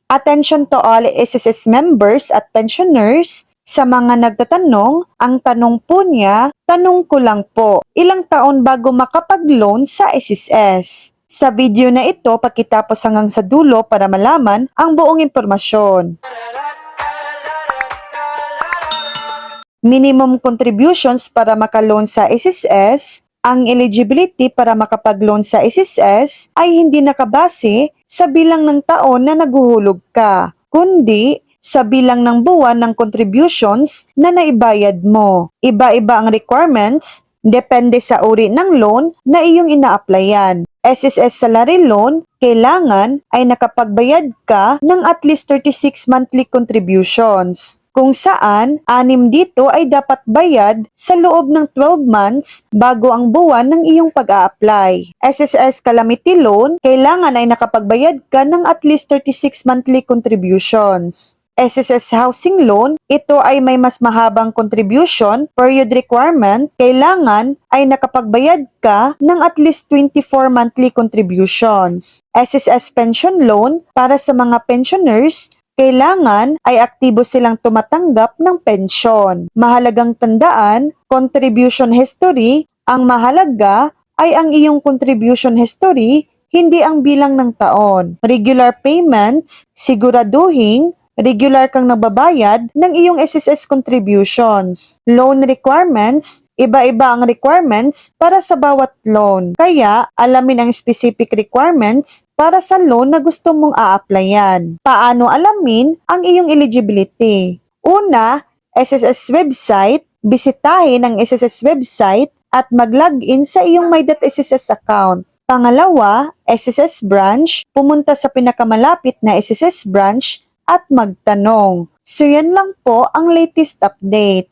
Attention to all SSS members at pensioners. Sa mga nagtatanong, ang tanong po niya, tanong ko lang po, ilang taon bago makapag-loan sa SSS? Sa video na ito, pakitapos hanggang sa dulo para malaman ang buong impormasyon. Minimum contributions para maka-loan sa SSS. Ang eligibility para makapag-loan sa SSS ay hindi nakabase sa bilang ng taon na naguhulog ka, kundi sa bilang ng buwan ng contributions na naibayad mo. Iba-iba ang requirements, depende sa uri ng loan na iyong ina-applyan. SSS salary loan, kailangan ay nakapagbayad ka ng at least 36 monthly contributions, kung saan 6 dito ay dapat bayad sa loob ng 12 months bago ang buwan ng iyong pag-a-apply. SSS Calamity Loan, kailangan ay nakapagbayad ka ng at least 36 monthly contributions. SSS Housing Loan, ito ay may mas mahabang contribution, period requirement, kailangan ay nakapagbayad ka ng at least 24 monthly contributions. SSS Pension Loan, para sa mga pensioners, kailangan ay aktibo silang tumatanggap ng pensyon. Mahalagang tandaan, contribution history, ang mahalaga ay ang iyong contribution history, hindi ang bilang ng taon. Regular payments, siguraduhin regular kang nababayad ng iyong SSS contributions. Loan requirements, iba-iba ang requirements para sa bawat loan. Kaya, alamin ang specific requirements para sa loan na gusto mong a-applyan. Paano alamin ang iyong eligibility? Una, SSS website, bisitahin ang SSS website at mag-login sa iyong My.SSS account. Pangalawa, SSS branch, pumunta sa pinakamalapit na SSS branch at magtanong. So yan lang po ang latest update.